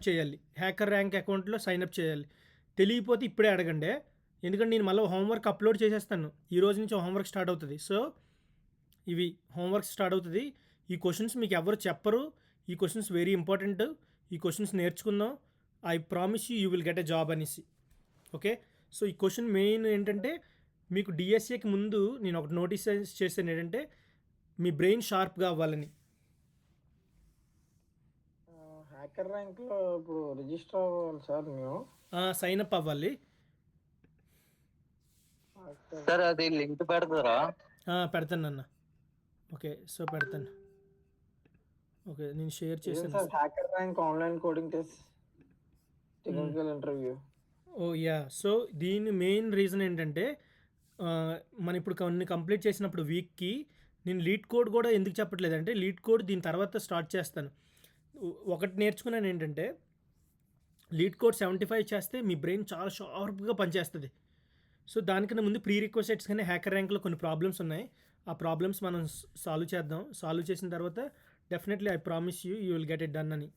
చేయాలి. Hacker rank అకౌంట్‌లో sign up చేయాలి. తెలియకపోతే ఇప్పుడే అడగండి. ఎందుకంటే నేను మళ్ళీ హోంవర్క్ అప్లోడ్ చేసేస్తాను. ఈ రోజు నుంచి హోంవర్క్ స్టార్ట్ అవుతది. సో, ఇవి హోంవర్క్ స్టార్ట్ అవుతది. ఈ క్వెషన్స్ మీకు ఎవరు చెప్పరు. ఈ క్వెషన్స్ వెరీ ఇంపార్టెంట్. ఈ క్వెషన్స్ నేర్చుకుందాం. I promise you will get a job అనేసి. ఓకే. సో, ఈ క్వెషన్ మెయిన్ ఏంటంటే మీకు డిఎస్ఏకి ముందు నేను ఒకటి నోటీస్ చేశాను ఏంటంటే మీ బ్రెయిన్ షార్ప్‌గా అవ్వాలని. హ్యాకర్ ర్యాంక్లో ఇప్పుడు రిజిస్టర్ అవ్వాలి సార్ మేము. సైన్ అప్ అవ్వాలి. సార్ అది లింక్ పెడతారా? పెడతానన్న. ఓకే. సో, పెడతాను. ఓకే. నేను షేర్ ఏం చేశాను. Sir hacker rank online coding test technical interview. Yeah! So, దీని మెయిన్ రీజన్ ఏంటంటే మనం ఇప్పుడు కొన్ని కంప్లీట్ చేసినప్పుడు వీక్‌కి నేను లీడ్ కోడ్ కూడా ఎందుకు చెప్పట్లేదంటే లీడ్ కోడ్ దీని తర్వాత స్టార్ట్ చేస్తాను. ఒకటి నేర్చుకున్నాను ఏంటంటే లీడ్ కోడ్ 75 చేస్తే మీ బ్రెయిన్ చాలా షార్ప్‌గా పనిచేస్తది. సో, దానికన్నా ముందు ప్రీ రిక్వెస్ట్స్ కానీ హ్యాకర్ ర్యాంక్‌లో కొన్ని ప్రాబ్లమ్స్ ఉన్నాయి. ఆ ప్రాబ్లమ్స్ మనం సాల్వ్ చేద్దాం. సాల్వ్ చేసిన తర్వాత definitely I promise you will get it done అని.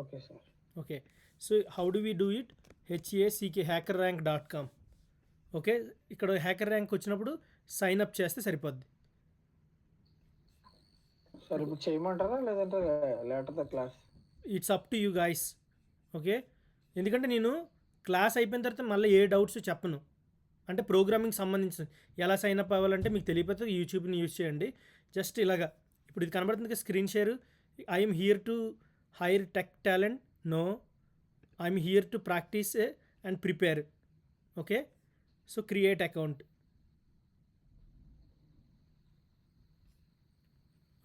Okay sir. Okay. So, how do we do it? HACK hackerrank.com. Okay. ఇక్కడ హ్యాకర్ ర్యాంక్ వచ్చినప్పుడు సైన్ అప్ చేస్తే సరిపోద్ది. సార్ ఇప్పుడు చేయమంటారా లేదంటే later the class? It's up to you guys. Okay. ఎందుకంటే నేను క్లాస్ అయిపోయిన తర్వాత మళ్ళీ ఏ డౌట్స్ చెప్పను. అంటే ప్రోగ్రామింగ్ సంబంధించిన ఎలా సైన్ అప్ అవ్వాలంటే మీకు తెలియకపోతే యూట్యూబ్ని యూజ్ చేయండి. జస్ట్ ఇలాగా ఇప్పుడు ఇది కనబడుతుంది కదా screen share. I'm here to hire tech talent. No, I'm here to practice and prepare. Okay. So, create account.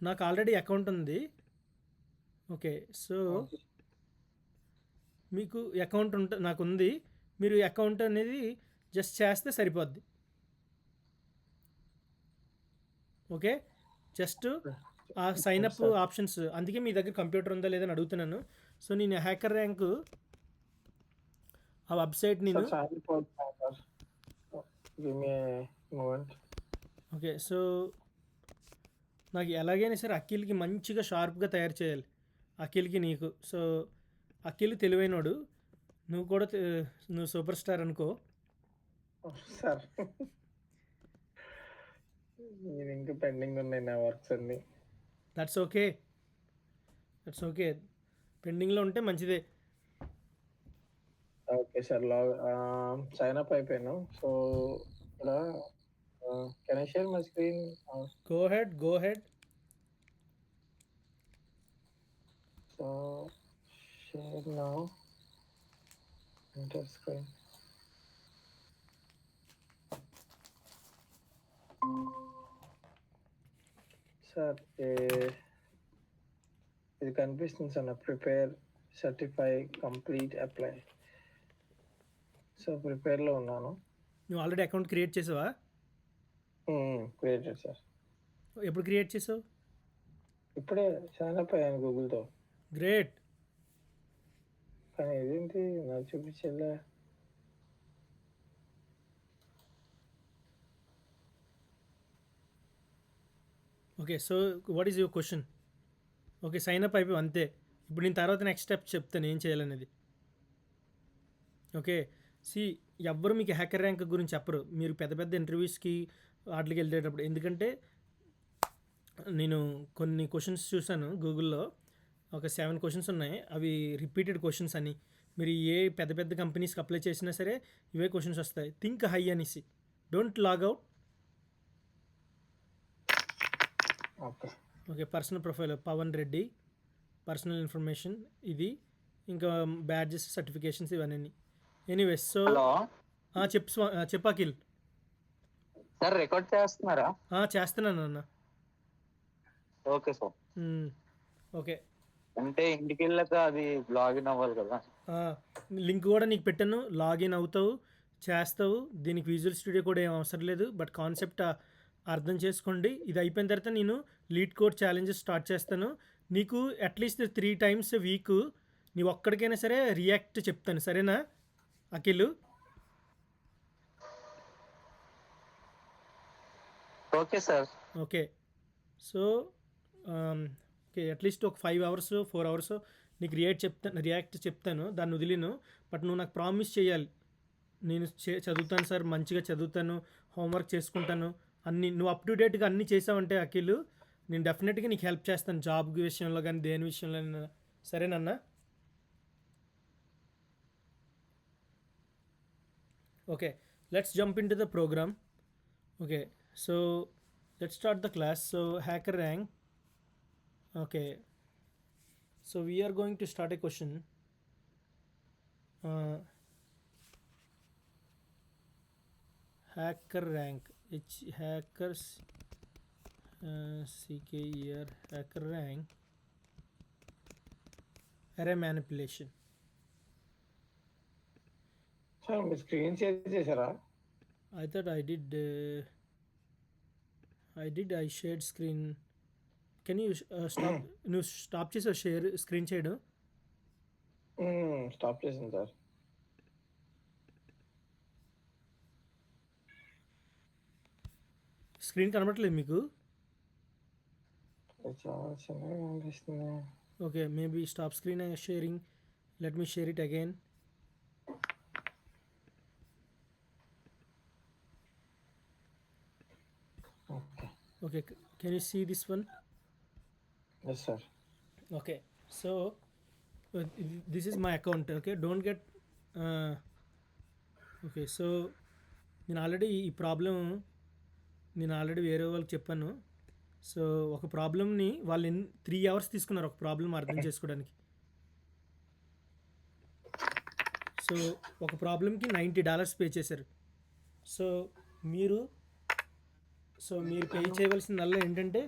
నాకు ఆల్రెడీ అకౌంట్ ఉంది. ఓకే. సో, మీకు అకౌంట్ నాకు ఉంది. మీరు అకౌంట్ అనేది జస్ట్ చేస్తే సరిపోద్ది. ఓకే. జస్ట్ ఆ సైన్ అప్ ఆప్షన్స్ అందుకే మీ దగ్గర కంప్యూటర్ ఉందా లేదని అడుగుతున్నాను. సో, నేను హ్యాకర్ ర్యాంక్ ఆ వెబ్సైట్ నేను ఓకే. సో, నాకు ఎలాగైనా సరే అఖిల్కి మంచిగా షార్ప్గా తయారు చేయాలి. అఖిల్కి నీకు. సో, అఖిల్ తెలివైనోడు. నువ్వు కూడా నువ్వు సూపర్ స్టార్ అనుకో. సార్ నేను ఇంకా పెండింగ్ ఉన్నాయి నా వర్క్స్ అన్ని. That's okay. That's okay. పెండింగ్లో ఉంటే మంచిదే. Okay sir. సైన్ అప్ అయిపోయాను. సో ఇక్కడ can I share my screen? Go ahead. So share now. Enter screen. Sir ఇది కనిపిస్తుంది sir. Prepare, certify, complete, apply. So ప్రిపేర్లో ఉన్నాను. నువ్వు ఆల్రెడీ అకౌంట్ క్రియేట్ చేసావా? Created sir. ఎప్పుడు క్రియేట్ చేసావు? ఇప్పుడే సైన్ అప్ అయ్యాను గూగుల్తో. గ్రేట్. కానీ ఇదేంటి నాకు చూపించలే. Okay. So, what is your question? Okay. Sign up అయిపోయి అంతే. ఇప్పుడు నేను తర్వాత నెక్స్ట్ స్టెప్ చెప్తాను ఏం చేయాలనేది. ఓకే. ఎవ్వరు మీకు హ్యాకర్ ర్యాంక్ గురించి చెప్పరు. మీరు పెద్ద పెద్ద ఇంటర్వ్యూస్కి వాటికి వెళ్ళేటప్పుడు. ఎందుకంటే నేను కొన్ని క్వశ్చన్స్ చూసాను గూగుల్లో. ఒక 7 క్వశ్చన్స్ ఉన్నాయి. అవి రిపీటెడ్ క్వశ్చన్స్ అని. మీరు ఏ పెద్ద పెద్ద కంపెనీస్కి అప్లై చేసినా సరే ఇవే క్వశ్చన్స్ వస్తాయి. థింక్ హై అనేసి. Don't log out. Okay. Personal profile Pavan Reddy, personal information ఇది, ఇంకా బ్యాడ్జెస్, సర్టిఫికేషన్స్ ఇవన్నీ. ఎనీవేస్. సో, చెప్పు అఖిల్. సార్ రికార్డ్ చేస్తున్నారా? చేస్తున్నాను అన్న. Okay sir. ఓకే. అంటే ఇంటికి వెళ్ళాక అది లాగిన్ అవ్వాలి కదా? లింక్ కూడా నీకు పెట్టాను. లాగిన్ అవుతావు, చేస్తావు. దీనికి విజువల్ స్టూడియో కూడా ఏం అవసరం లేదు. బట్ కాన్సెప్ట్ అర్థం చేసుకోండి. ఇది అయిపోయిన తర్వాత నేను లీడ్ కోడ్ ఛాలెంజెస్ స్టార్ట్ చేస్తాను. నీకు అట్లీస్ట్ 3 times వీక్ నీ ఒక్కడికైనా సరే రియాక్ట్ చెప్తాను. సరేనా Akhil? Okay sir. Okay. So, okay at least ఒక 5 అవర్స్ 4 అవర్స్ నీకు రియాక్ట్ చెప్తాను, దాన్ని వదిలేను. బట్ నువ్వు నాకు ప్రామిస్ చేయాలి, నేను చదువుతాను సార్, మంచిగా చదువుతాను, హోంవర్క్ చేసుకుంటాను, అన్ని నువ్వు అప్ టు డేట్గా అన్నీ చేసావంటే అఖిల్, నేను డెఫినెట్గా నీకు హెల్ప్ చేస్తాను జాబ్ విషయంలో కానీ దేని విషయంలో. సరేనన్నా? Okay, let's jump into the program. Okay, so let's start the class. So hacker rank. Okay, so we are going to start a question. Hacker rank, hackers, CKER, hacker rank, array manipulation. Sir మీ screen share చేశారా? I thought I shared screen. Can you stop? నువ్వు stop చేసావు share screen చేయడం? Stop చేసింది sir. Screen కనబడట్లేదు మీకు? చాలా చిన్నగా కనిపిస్తుంది. Okay, maybe stop screen sharing. Let me share it again. Okay, can you see this one? Yes sir. Okay, so this is my account. Okay, don't get okay, so నేను already వేరే వాళ్ళకి చెప్పాను. So ఒక ప్రాబ్లమ్ని వాళ్ళు 3 hours తీసుకున్నారు ఒక problem అర్థం చేసుకోవడానికి. సో ఒక ప్రాబ్లంకి $90 పే చేశారు. సో మీరు పే చేయవలసిందల్లా ఏంటంటే,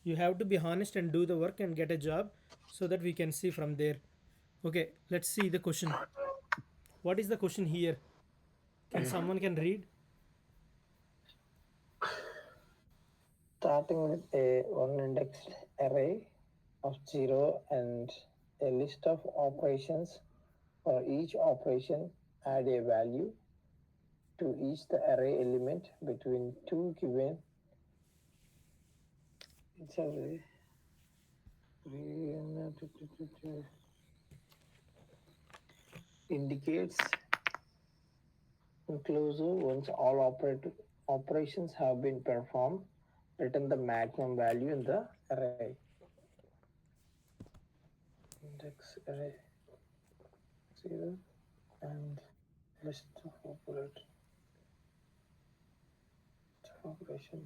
you have to be honest and do the work and get a job so that we can see from there. Okay, let's see the question. What is the question here? Someone can read? Starting with a one indexed array of 0 and a list of operations. For each operation, add a value to each the array element between two given. It's array. Indicates inclusive once all operations have been performed. Return the maximum value in the array. Index array 0 and list of operation.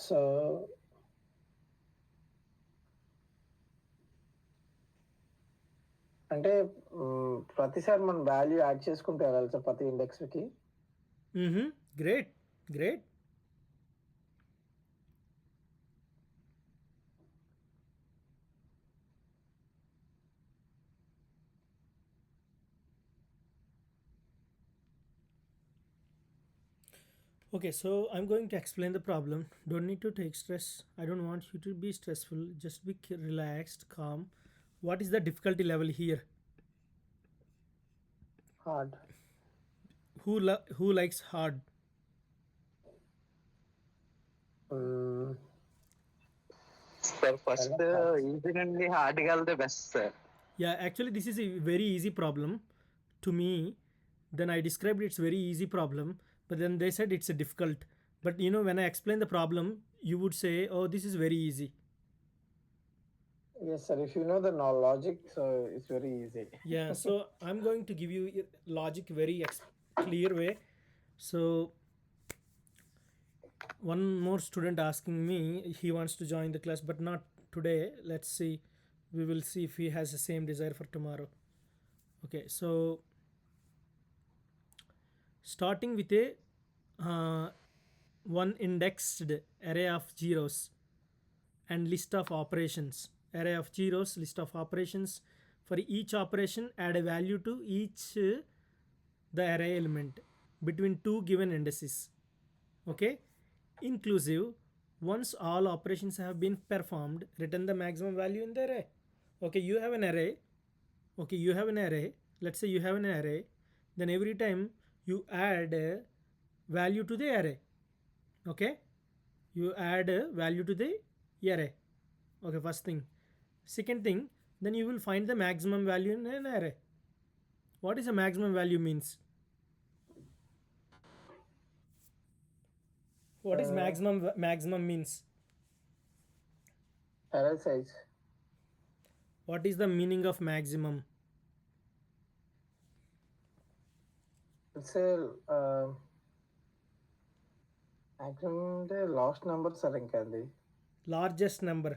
So అంటే ప్రతిసారి మనం value add చేసుకుంటూ వెళ్ళాలి sir ప్రతి ఇండెక్స్కి. Great. Okay, so I'm going to explain the problem. Don't need to take stress. I don't want you to be stressful. Just be relaxed, calm. What is the difficulty level here? Hard. Who likes hard? Sir, first easy నుండి hard గా వెళ్తే best sir. Yeah, actually this is a very easy problem to me. Then I described it's very easy problem, but then they said it's a difficult. But you know, when I explain the problem, you would say, oh, this is very easy. Yes sir, if you know the logic, so it's very easy. Yeah, so I'm going to give you logic very clear way. So one more student asking me, he wants to join the class but not today. Let's see, we will see if he has the same desire for tomorrow. Okay, so starting with a one indexed array of zeros and list of operations. Array of zeros, list of operations. For each operation, add a value to each the array element between two given indices. Okay, inclusive once all operations have been performed, return the maximum value in the array. Okay, you have an array. Let's say you have an array. Then every time you add value to the array. Okay, you add value to the array. Okay, first thing. Second thing, then you will find the maximum value in an array. What is a maximum value means? What is maximum means? Array size. What is the meaning of maximum? It's a maximum అంటే last number sir ఇంకా అది. Largest number.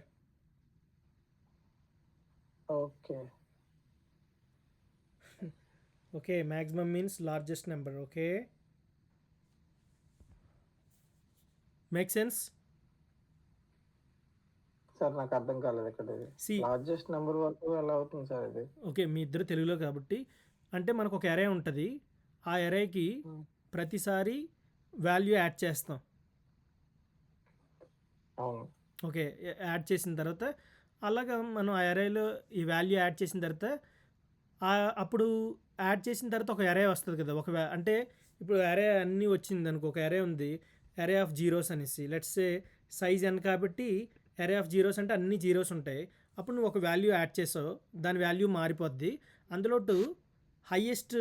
Okay. Okay, maximum means largest number. Okay, make sense? Sir నాకు అర్థం కాలేదు ఇక్కడ ఇది. See, largest number వరకు ఎలా అవుతుంది సార్ ఇది? ఓకే, మీ ఇద్దరు తెలుగులో కాబట్టి అంటే మనకు ఒక అరే ఉంటుంది. ఆ అరేకి ప్రతిసారి వాల్యూ యాడ్ చేస్తాం. అవును. ఓకే, యాడ్ చేసిన తర్వాత అలాగా మనం ఆ అరేలో ఈ వాల్యూ యాడ్ చేసిన తర్వాత అప్పుడు యాడ్ చేసిన తర్వాత ఒక అరే వస్తుంది కదా. అంటే ఇప్పుడు అరే అన్నీ వచ్చింది అనుకో, ఒక అరే ఉంది, అరే ఆఫ్ జీరోస్ అనేసి. లెట్స్ సే సైజ్ n కాబట్టి అరే ఆఫ్ జీరోస్ అంటే అన్ని జీరోస్ ఉంటాయి. అప్పుడు నువ్వు ఒక వాల్యూ యాడ్ చేసావు, దాని వాల్యూ మారిపోద్ది. అందులో హైయెస్ట్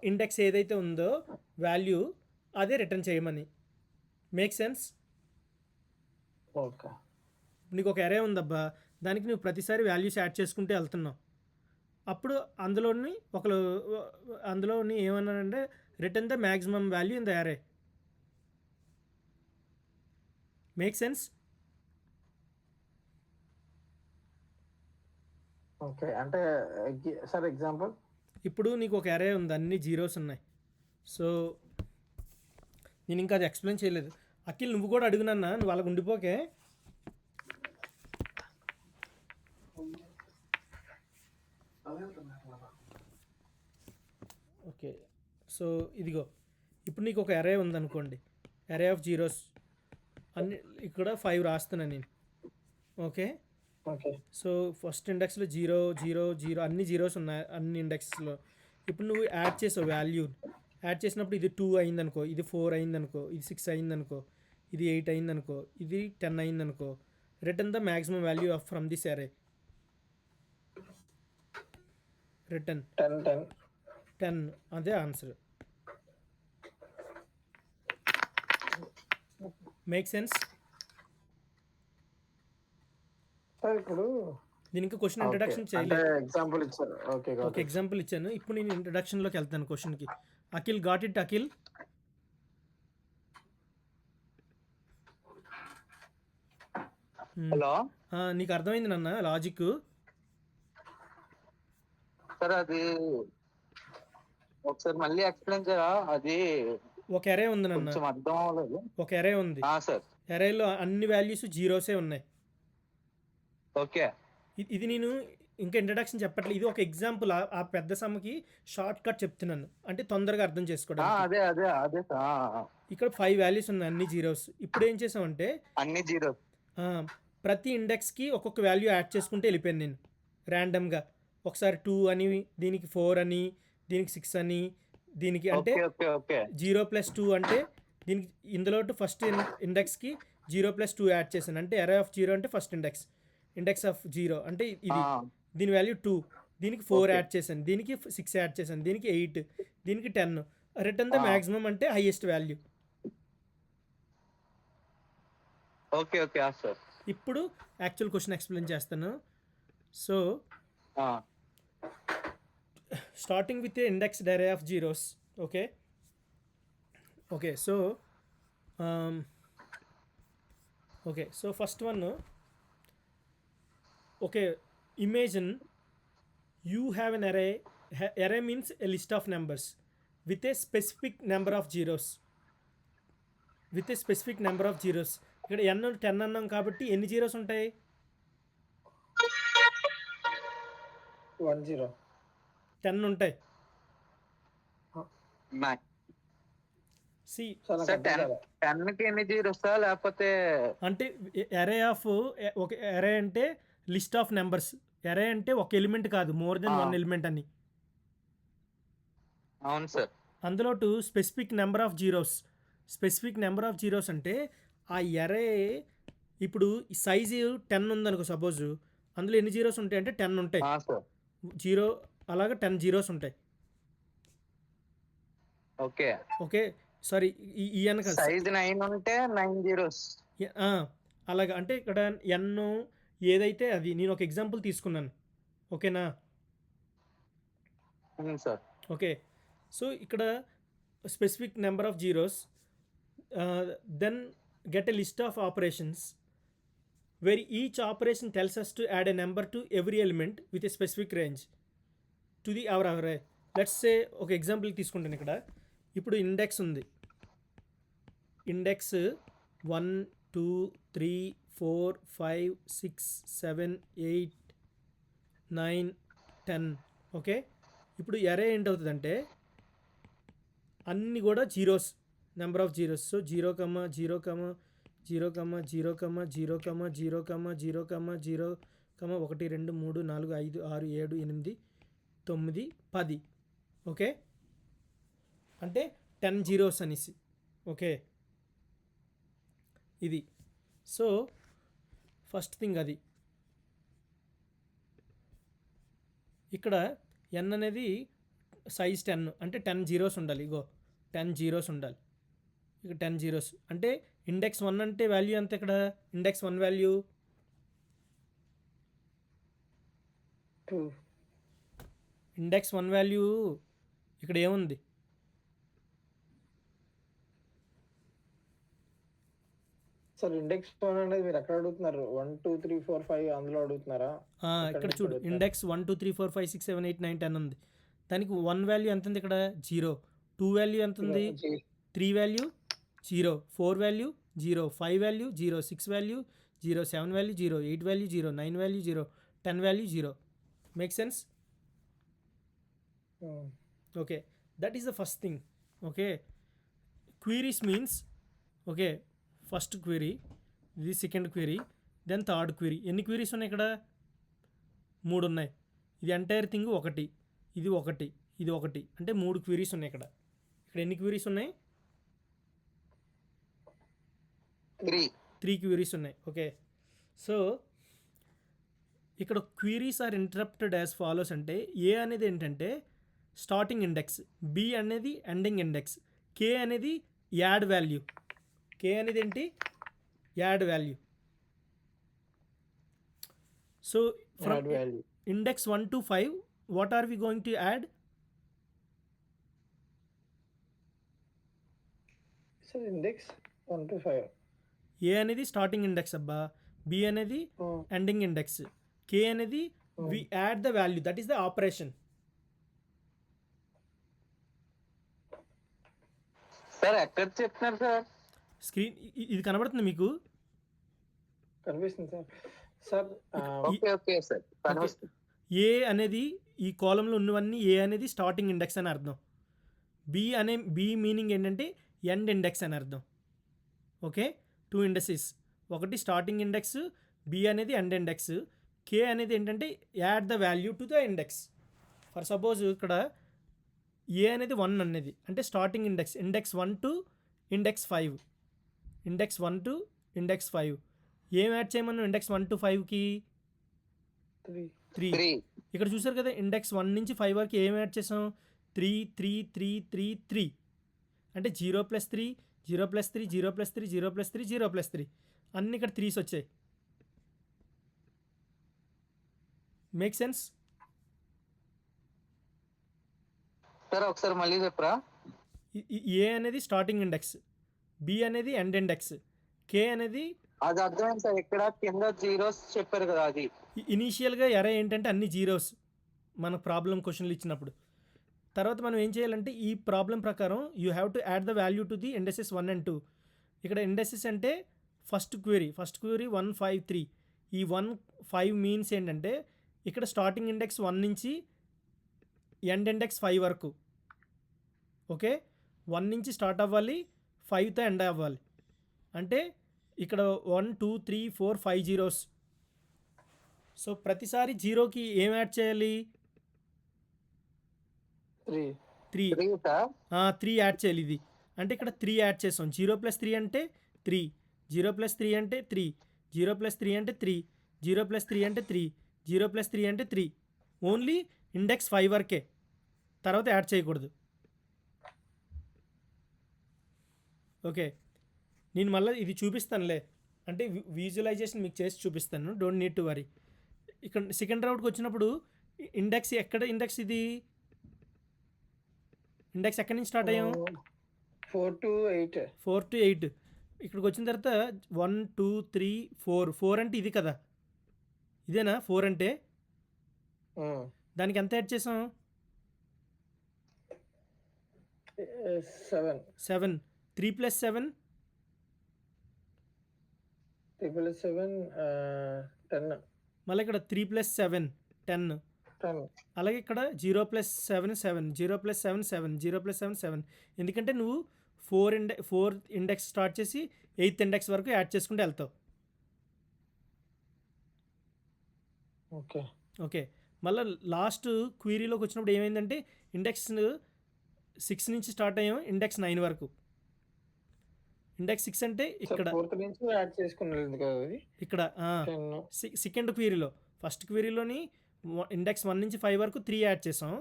ఇండెక్స్ ఏదైతే ఉందో వాల్యూ అదే రిటర్న్ చేయమని. Make sense? ఓకే. నీకు ఒక అరే ఉందబ్బా, దానికి నువ్వు ప్రతిసారి వాల్యూస్ యాడ్ చేసుకుంటూ వెళ్తున్నావు. అప్పుడు అందులోని ఏమన్నానంటే return the maximum value in the array. Make sense? Okay. అంటే సార్ ఎగ్జాంపుల్? ఇప్పుడు నీకు ఒక అరే ఉంది, అన్ని జీరోస్ ఉన్నాయి. సో నేను ఇంకా అది ఎక్స్ప్లెయిన్ చేయలేదు. అఖిల్ నువ్వు కూడా అడుగునన్నా, నువ్వు వాళ్ళకు ఉండిపోకే. ఓకే, సో ఇదిగో ఇప్పుడు నీకు ఒక అరే ఉందనుకోండి, అరే ఆఫ్ జీరోస్ అన్ని ఇక్కడ 5 రాస్తున్నాను నేను. Okay, okay. సో ఫస్ట్ ఇండెక్స్లో 0 0 0 అన్ని జీరోస్ ఉన్నాయి అన్ని ఇండెక్స్లో. ఇప్పుడు నువ్వు యాడ్ చేసావు వాల్యూ. యాడ్ చేసినప్పుడు ఇది 2 అయిందనుకో, ఇది 4 అయిందనుకో, ఇది 6 అయిందనుకో, ఇది 8 అయిందనుకో, ఇది 10 అయిందనుకో. Return the maximum value of from this array. Return 10 అదే ఆన్సర్. Make sense? సార్ ఇప్పుడు దీనికి క్వశ్చన్ ఇంట్రడక్షన్ చేయలేదు. ఎగ్జాంపుల్ ఇచ్చారు. ఓకే, ఒక ఎగ్జాంపుల్ ఇచ్చాను. ఇప్పుడు నేను ఇంట్రడక్షన్లోకి వెళ్తాను క్వశ్చన్కి. Akhil got it? Akhil hello నీకు అర్థమైంది నాన్న లాజిక్? సార్ అది ఒకసారి మళ్ళీ ఎక్స్ప్లెయిన్ చేయరా? అది ఒక అరే ఉంది నాన్న, కొంచెం అర్థం అవ్వలేదు. ఒక అరే ఉంది. సార్ అరేలో అన్ని వాల్యూస్ జీరోసే ఉన్నాయి. ఓకే. ఇది నేను ఇంకా ఇంట్రడక్షన్ చెప్పట్లేదు, ఇది ఒక ఎగ్జాంపుల్. ఆ పెద్ద సమ్మకి షార్ట్ కట్ చెప్తున్నాను అంటే తొందరగా అర్థం చేసుకోవడానికి. అదే అదే అదే సార్. ఇక్కడ 5 వాల్యూస్ ఉన్నాయి, అన్ని జీరోస్. ఇప్పుడు ఏం చేసామంటే అన్ని జీరో ప్రతి ఇండెక్స్కి ఒక్కొక్క వాల్యూ యాడ్ చేసుకుంటే వెళ్ళిపోయాను నేను ర్యాండమ్గా. ఒకసారి 2 అని, దీనికి 4 అని, దీనికి 6 అని, దీనికి అంటే 0 + 2 అంటే దీనికి ఇందులో ఫస్ట్ ఇండెక్స్కి 0 + 2 యాడ్ చేశాను. అంటే అరే ఆఫ్ 0 అంటే ఫస్ట్ ఇండెక్స్ ఆఫ్ 0 అంటే ఇది, దీని వాల్యూ 2, దీనికి 4 యాడ్ చేశాను, దీనికి 6 యాడ్ చేశాను, దీనికి 8, దీనికి 10. రిటర్న్ ద మ్యాక్సిమం అంటే highest value. Okay okay sir. ఇప్పుడు యాక్చువల్ క్వశ్చన్ ఎక్స్ప్లెయిన్ చేస్తాను. సో స్టార్టింగ్ విత్ ఇండెక్స్ అరే of zeros. Okay okay so okay so first one. Okay, imagine you have an array. Array means a list of numbers with a specific number of zeros. ఇక్కడ n 10 అన్నాం కాబట్టి ఎన్ని zeros ఉంటాయి? 10 ఉంటాయి. C 10 కి ఎన్ని zeros లేకపోతే అంటే ఒక అరే అంటే లిస్ట్ ఆఫ్ నెంబర్స్. అరే అంటే ఒక ఎలిమెంట్ కాదు, మోర్ దెన్ 1 ఎలిమెంట్ అని. అవును సార్. అందులో to specific number of zeros. Specific number of zeros అంటే ఆ ఎరే ఇప్పుడు సైజు 10 ఉందనుకో సపోజు. అందులో ఎన్ని జీరోస్ ఉంటాయి అంటే 10 ఉంటాయి. సార్ జీరో అలాగా 10 జీరోస్ ఉంటాయి. ఓకే. ఓకే. సారీ ఈ ఎన్ కాదు. సైజ్ 9 ఉంటే 9 జీరోస్. అలాగా అంటే ఇక్కడ ఎన్ ఏదైతే అది నేను ఒక ఎగ్జాంపుల్ తీసుకున్నాను. ఓకేనా? Sir okay. సో ఇక్కడ specific number of zeros, then get a list of operations where each operation tells us to add a number to every element with a specific range to the our array. Let's say ఒక example తీసుకుంటాను. ఇక్కడ ఇప్పుడు index ఉంది. Index 1 2 3 4 5 6 7 8 9 10. Okay. ఇప్పుడు ఎరే ఏంటవుతుందంటే అన్నీ కూడా zeros, number of zeros. So 0 0 0 0 0 0 0 0 0 0 0 1 2 3 4 5 6 7 8 9 10. Okay. అంటే 10 zeros అనేసి. ఓకే. ఇది సో ఫస్ట్ థింగ్ అది. ఇక్కడ ఎన్ అనేది సైజ్ 10 అంటే 10 జీరోస్ ఉండాలి. ఇగో 10 జీరోస్ ఉండాలి. ఇక 10 జీరోస్ అంటే ఇండెక్స్ 1 అంటే వాల్యూ ఎంత? ఇక్కడ ఇండెక్స్ 1 వాల్యూ 2. ఇండెక్స్ 1 వాల్యూ ఇక్కడ ఏముంది? సార్ ఇండెక్స్ 1 అనేది మీరు ఎక్కడ అడుగుతున్నారు? 1 2 3 4 5 అందులో అడుగుతున్నారా? ఇక్కడ చూడు ఇండెక్స్ 1 2 3 4 5 6 7 8 9 10 ఉంది. దానికి 1 వాల్యూ ఎంత ఉంది? ఇక్కడ 0. 2 వాల్యూ ఎంత ఉంది? 3 value 0, 4 value 0, 5 value 0, 6 value 0, 7 value 0, 8 value 0, 9 value 0, 10 value 0. Make sense? Okay. That is the first thing. Okay. Queries means okay first query, ఇది second query, then third query. ఎన్ని క్వీరీస్ ఉన్నాయి ఇక్కడ? 3 ఉన్నాయి. ఇది ఎంటైర్ థింగ్ ఒకటి, ఇది ఒకటి, ఇది ఒకటి, అంటే 3 క్వీరీస్ ఉన్నాయి ఇక్కడ. ఇక్కడ ఎన్ని క్వీరీస్ ఉన్నాయి? 3 క్వీరీస్ ఉన్నాయి. ఓకే. సో ఇక్కడ queries are interrupted as follows అంటే ఏ అనేది ఏంటంటే స్టార్టింగ్ ఇండెక్స్, బి అనేది ఎండింగ్ ఇండెక్స్, కే అనేది యాడ్ వాల్యూ. కే అనేది ఏంటి? Add value. So from index 1 to 5 what are we going to add? Sir index 1 to 5. A అనేది starting index అబ్బా, B అనేది ఎండింగ్ ఇండెక్స్, కే అనేది we add the value, that is the operation. Sir ఎక్కడ చెప్తున్నారు sir? Screen ఇది కనబడుతుంది మీకు? కనిపిస్తుంది సార్. సార్ ఓకే సార్ కనిపిస్తుంది. ఏ అనేది ఈ కాలంలో ఉన్నవన్నీ ఏ అనేది స్టార్టింగ్ ఇండెక్స్ అని అర్థం. బి మీనింగ్ ఏంటంటే ఎండ్ ఇండెక్స్ అని అర్థం. ఓకే. 2 ఇండెక్సెస్, ఒకటి స్టార్టింగ్ ఇండెక్స్, బి అనేది ఎండ్ ఇండెక్స్, కే అనేది ఏంటంటే add the value to the index. For suppose ఇక్కడ ఏ అనేది 1 అనేది అంటే starting index, index 1 to index 5, index 1 to index 5. ఏం యాడ్ చేయమన్నాం ఇండెక్స్ 1 to 5కి? 3. ఇక్కడ చూసారు కదా ఇండెక్స్ 1 నుంచి 5 వరకు ఏం యాడ్ చేసాం? 3 3 3 3 3 అంటే 0 + 3 0 + 3 0 + 3 0 + 3 0 + 3 అన్నీ ఇక్కడ 3s వచ్చాయి. Make sense? సార్ ఒకసారి మళ్ళీ చెప్పరా? ఏ అనేది స్టార్టింగ్ ఇండెక్స్, బి అనేది ఎండ్ ఇండెక్స్, కే అనేది అది అర్థమైంది సార్. ఇక్కడ కింద జీరోస్ చెప్పారు కదా అది. ఇనీషియల్గా ఎరే ఏంటంటే అన్ని జీరోస్ మన ప్రాబ్లం క్వశ్చన్లు ఇచ్చినప్పుడు. తర్వాత మనం ఏం చేయాలంటే ఈ ప్రాబ్లం ప్రకారం you have to add the value to the indexes 1 and 2. ఇక్కడ ఇండెక్సెస్ అంటే ఫస్ట్ క్వరీ 1 5 3. ఈ 1 5 మీన్స్ ఏంటంటే ఇక్కడ స్టార్టింగ్ ఇండెక్స్ 1 నుంచి ఎండ్ ఇండెక్స్ 5 వరకు. ఓకే. 1 నుంచి స్టార్ట్ అవ్వాలి, 5తో ఎండ్ అవ్వాలి. అంటే ఇక్కడ 1 2 3 4 5 జీరోస్. సో ప్రతిసారి జీరోకి ఏం యాడ్ చేయాలి? 3 సార్ 3 యాడ్ చేయాలి ఇది. అంటే ఇక్కడ 3 యాడ్ చేసాం. 0+3 అంటే 3, 0+3 అంటే 3, 0+3 అంటే 3, 0+3 అంటే 3, 0+3 అంటే 3. ఓన్లీ ఇండెక్స్ 5 వరకే, తర్వాత యాడ్ చేయకూడదు. ఓకే, నేను మళ్ళీ ఇది చూపిస్తానులే, అంటే విజువలైజేషన్ మీకు చేసి చూపిస్తాను, డోంట్ నీడ్ టు వరీ. ఇక్కడ సెకండ్ రౌండ్కి వచ్చినప్పుడు ఇండెక్స్ ఎక్కడ, ఇండెక్స్ ఇది ఇండెక్స్ ఎక్కడి నుంచి స్టార్ట్ అయ్యాం? 4 to 8. 4 to 8. ఇక్కడికి వచ్చిన తర్వాత 1 2 3 4. 4 అంటే ఇది కదా, ఇదేనా 4 అంటే? దానికి ఎంత యాడ్ చేసాం? 7. 3 + 7 10. మళ్ళీ ఇక్కడ 3 + 7 10. అలాగే ఇక్కడ 0+7 7, 0+7 7, 0+7 7. ఎందుకంటే నువ్వు 4 ఇండెక్స్ స్టార్ట్ చేసి 8th ఇండెక్స్ వరకు యాడ్ చేసుకుంటూ వెళ్తావు. ఓకే ఓకే, మళ్ళీ లాస్ట్ క్వీరీలోకి వచ్చినప్పుడు ఏమైందంటే ఇండెక్స్ 6 నుంచి స్టార్ట్ అయ్యాం ఇండెక్స్ 9 వరకు. ఇండెక్స్ 6 అంటే ఇక్కడ నుంచి యాడ్ చేసుకున్నది కదా అది. ఇక్కడ సెకండ్ క్వీరీలో, ఫస్ట్ క్వీరీలోని ఇండెక్స్ 1 నుంచి 5 వరకు 3 యాడ్ చేసాం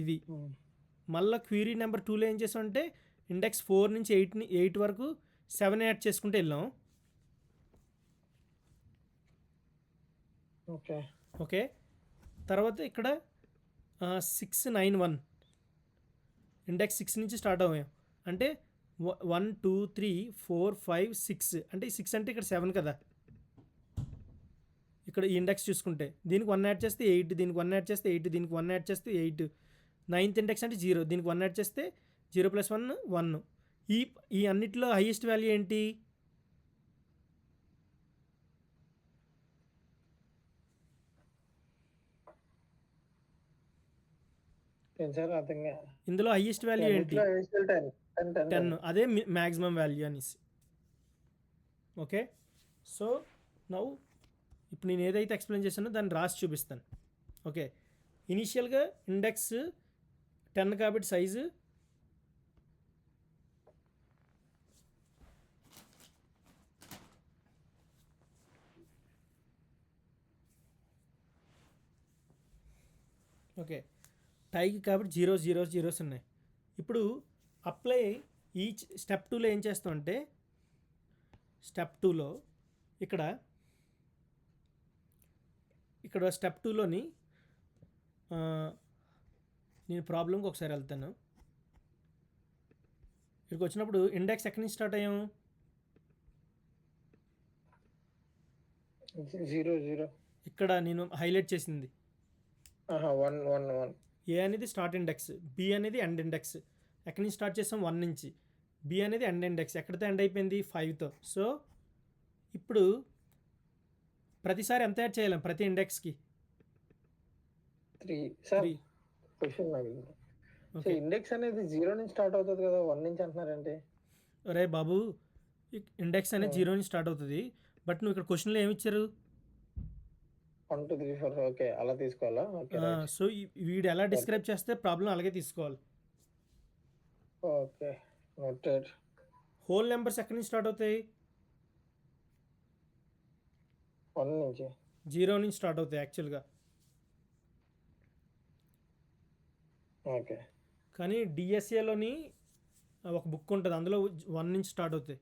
ఇది. మళ్ళీ క్వీరీ నెంబర్ 2లో ఏం చేసాం అంటే ఇండెక్స్ 4 నుంచి 8 వరకు 7 యాడ్ చేసుకుంటూ వెళ్ళాం. ఓకే ఓకే, తర్వాత ఇక్కడ 6 9 1 ఇండెక్స్ 6 నుంచి స్టార్ట్ అయ్యాం. అంటే 1 2 3 4 5 6, అంటే 6 అంటే ఇక్కడ 7 కదా. ఇక్కడ ఈ ఇండెక్స్ చూసుకుంటే దీనికి 1 యాడ్ చేస్తే 8, దీనికి 1 యాడ్ చేస్తే 8, దీనికి 1 యాడ్ చేస్తే 8. 9th ఇండెక్స్ అంటే 0, దీనికి 1 యాడ్ చేస్తే 0+1 1. ఈ అన్నిటిలో హైయెస్ట్ వాల్యూ ఏంటి? ఇందులో హైయెస్ట్ వాల్యూ ఏంటి? 10. అదే మ్యాక్సిమం వాల్యూ అనేసి. ఓకే, సో నౌ ఇప్పుడు నేను ఏదైతే ఎక్స్ప్లెయిన్ చేశానో దాన్ని రాసి చూపిస్తాను. ఓకే, ఇనీషియల్గా ఇండెక్స్ 10 కాబట్టి సైజు ఓకే, టైకి కాబట్టి 0 0 0s ఉన్నాయి. ఇప్పుడు అప్లై ఈచ్ స్టెప్ 2లో ఏం చేస్తామంటే స్టెప్ 2లో ఇక్కడ స్టెప్ 2లోని నేను ప్రాబ్లంకి ఒకసారి వెళ్తాను. ఇక్కడికి వచ్చినప్పుడు ఇండెక్స్ ఎక్కడి నుంచి స్టార్ట్ అయ్యాము? 0 ఇక్కడ నేను హైలైట్ చేసింది 1 1 1. ఏ అనేది స్టార్ట్ ఇండెక్స్, బి అనేది ఎండ్ ఇండెక్స్. ఎక్కడి నుంచి స్టార్ట్ చేసాం? 1 నుంచి. బి అనేది ఎండ్ ఇండెక్స్, ఎక్కడితో ఎండ్ అయిపోయింది? 5తో. సో ఇప్పుడు ప్రతిసారి ఎంత యాడ్ చేయాలి ప్రతి ఇండెక్స్కి? 3. క్వశ్చన్ సో ఇండెక్స్ అనేది 0 నుంచి స్టార్ట్ అవుతుంది కదా, 1 నుంచి అంటున్నారంటే? అరే బాబు, ఇండెక్స్ అనేది 0 నుంచి స్టార్ట్ అవుతుంది, బట్ నువ్వు ఇక్కడ క్వశ్చన్లో ఏమి ఇచ్చారు? 1 2 3 4. ఓకే, అలా తీసుకోవాలా? సో వీడు ఎలా డిస్క్రైబ్ చేస్తే ప్రాబ్లం అలాగే తీసుకోవాలి. Okay, noted. హోల్ నెంబర్స్ ఎక్కడి నుంచి స్టార్ట్ అవుతాయి? 1 నుంచి. 0 నుంచి స్టార్ట్ అవుతాయి యాక్చువల్గా. ఓకే, కానీ డిఎస్ఏలోని ఒక బుక్ ఉంటుంది, అందులో 1 నుంచి స్టార్ట్ అవుతాయి.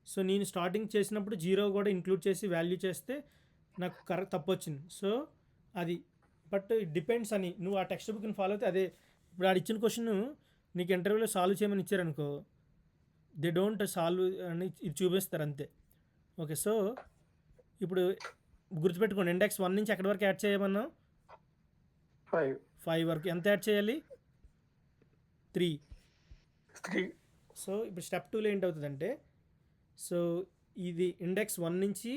సో నేను స్టార్టింగ్ చేసినప్పుడు 0 కూడా ఇంక్లూడ్ చేసి వాల్యూ చేస్తే నాకు కరెక్ట్ తప్పు వచ్చింది. సో అది, బట్ ఇట్ డిపెండ్స్ అని నువ్వు ఆ టెక్స్ట్ బుక్ని ఫాలో అయితే అదే. ఇప్పుడు ఆడు ఇచ్చిన క్వశ్చన్ నీకు ఇంటర్వ్యూలో సాల్వ్ చేయమని ఇచ్చారనుకో, దే డోంట్ సాల్వ్ అని ఇది చూపిస్తారు అంతే. ఓకే, సో ఇప్పుడు గుర్తుపెట్టుకోండి, ఇండెక్స్ 1 నుంచి ఎక్కడి వరకు యాడ్ చేయమన్నాం? 5 వరకు. ఎంత యాడ్ చేయాలి? 3. సో ఇప్పుడు స్టెప్ 2లో ఏంటవుతుందంటే, సో ఇది ఇండెక్స్ 1 నుంచి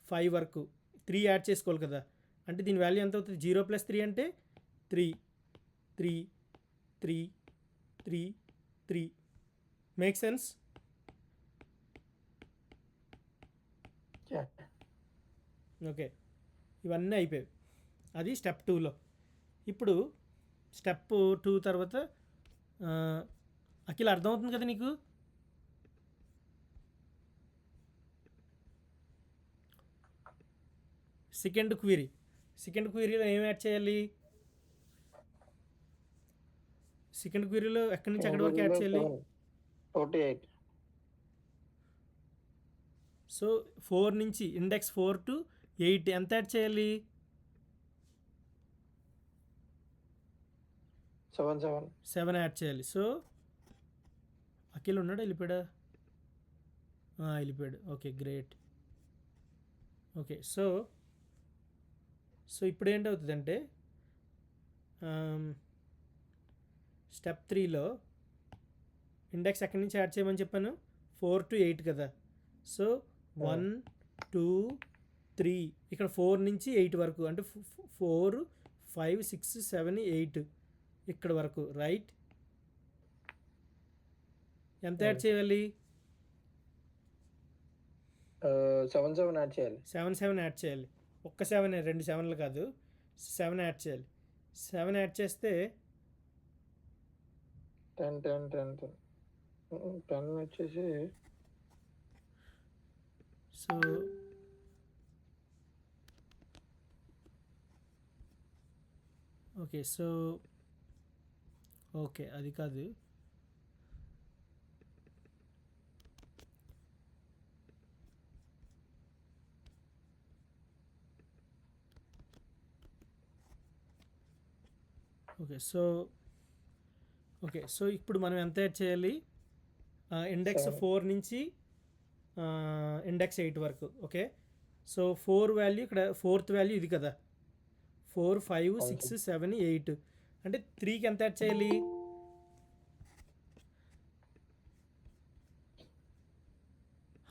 5 వరకు 3 యాడ్ చేసుకోవాలి కదా. అంటే దీని వాల్యూ ఎంత అవుతుంది? 0+3 అంటే 3 3 3 3 3. Make sense? ఓకే, ఇవన్నీ అయిపోయాయి. అది స్టెప్ 2లో. ఇప్పుడు స్టెప్ 2 తర్వాత అఖిల్ అర్థమవుతుంది కదా నీకు? సెకండ్ క్వీరీలో ఏం యాడ్ చేయాలి? సెకండ్ క్వీరీలో ఎక్కడి నుంచి ఎక్కడి వరకు యాడ్ చేయాలి? 48. సో 4 నుంచి ఇండెక్స్ 4 to 8 ఎంత యాడ్ చేయాలి? 7 యాడ్ చేయాలి. సో అఖిల్ ఉన్నాడా, వెళ్ళిపోయాడా? వెళ్ళిపోయాడు. Okay, great. ఓకే, సో ఇప్పుడు ఏంటవుతుందంటే స్టెప్ 3లో ఇండెక్స్ ఎక్కడి నుంచి యాడ్ చేయమని చెప్పాను? 4 to 8 కదా. సో 1 2 3 ఇక్కడ 4 నుంచి 8 వరకు, అంటే 4 5 6 7 8 ఇక్కడ వరకు, రైట్? ఎంత యాడ్ చేయాలి? 7 యాడ్ చేయాలి. 7 యాడ్ చేయాలి. ఒక్క 7, 2 7లు కాదు, 7 యాడ్ చేయాలి. 7 యాడ్ చేస్తే 10 వచ్చేసి సో ఓకే, సో ఓకే అది కాదు. ఓకే, సో ఇప్పుడు మనం ఎంత యాడ్ చేయాలి? ఇండెక్స్ 4 నుంచి ఇండెక్స్ 8 వరకు. ఓకే, సో 4 వాల్యూ ఇక్కడ, 4th వాల్యూ ఇది కదా. 4 5 6 7 8 అంటే 3కి ఎంత యాడ్ చేయాలి?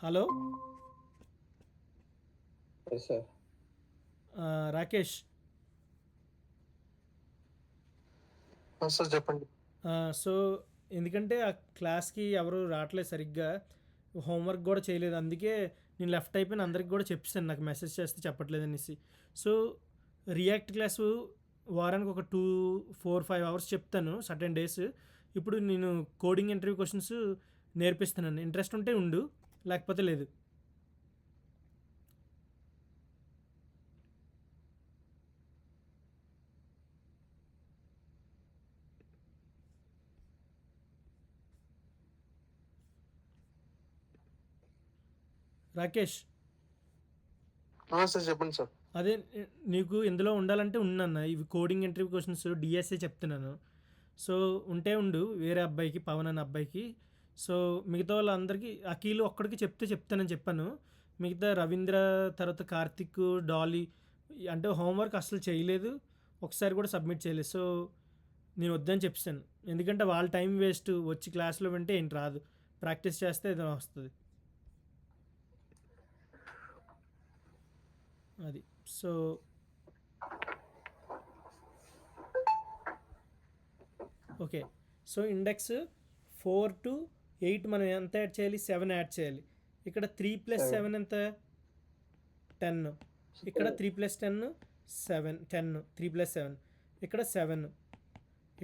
హలో రాకేష్, సార్ చెప్పండి. సో ఎందుకంటే ఆ క్లాస్కి ఎవరు రావట్లేదు సరిగ్గా, హోంవర్క్ కూడా చేయలేదు, అందుకే నేను లెఫ్ట్ అయిపోయిన అందరికి కూడా చెప్పాను, నాకు మెసేజ్ చేస్తే చెప్పట్లేదు అనేసి. సో రియాక్ట్ క్లాసు వారానికి ఒక 2 4 5 అవర్స్ చెప్తాను, సర్టెన్ డేస్. ఇప్పుడు నేను కోడింగ్ ఇంటర్వ్యూ క్వశ్చన్స్ నేర్పిస్తున్నాను. ఇంట్రెస్ట్ ఉంటే ఉండు, లేకపోతే లేదు. రాకేష్, సార్ చెప్పండి సార్. అదే నీకు ఇందులో ఉండాలంటే ఉన్నాను. ఇవి కోడింగ్ ఇంటర్వ్యూ క్వశ్చన్స్ డిఎస్ఏ చెప్తున్నాను. సో ఉంటే ఉండు, వేరే అబ్బాయికి, పవన్ అనే అబ్బాయికి. సో మిగతా వాళ్ళందరికీ, అఖిల్ ఒక్కడికి చెప్తానని చెప్పాను. మిగతా రవీంద్ర, తర్వాత కార్తిక్, డాలీ అంటే హోంవర్క్ అసలు చేయలేదు, ఒకసారి కూడా సబ్మిట్ చేయలేదు. సో నేను వద్దని చెప్పాను, ఎందుకంటే వాళ్ళ టైం వేస్ట్, వచ్చి క్లాస్లో వింటే ఏంటి రాదు, ప్రాక్టీస్ చేస్తే ఏదో వస్తుంది. అది so okay, so index 4 to 8 మనం ఎంత యాడ్ చేయాలి? 7 యాడ్ చేయాలి. ఇక్కడ 3 + 7 ఎంత? 10. ఇక్కడ 3 + 10 7 10 3 + 7 ఇక్కడ 7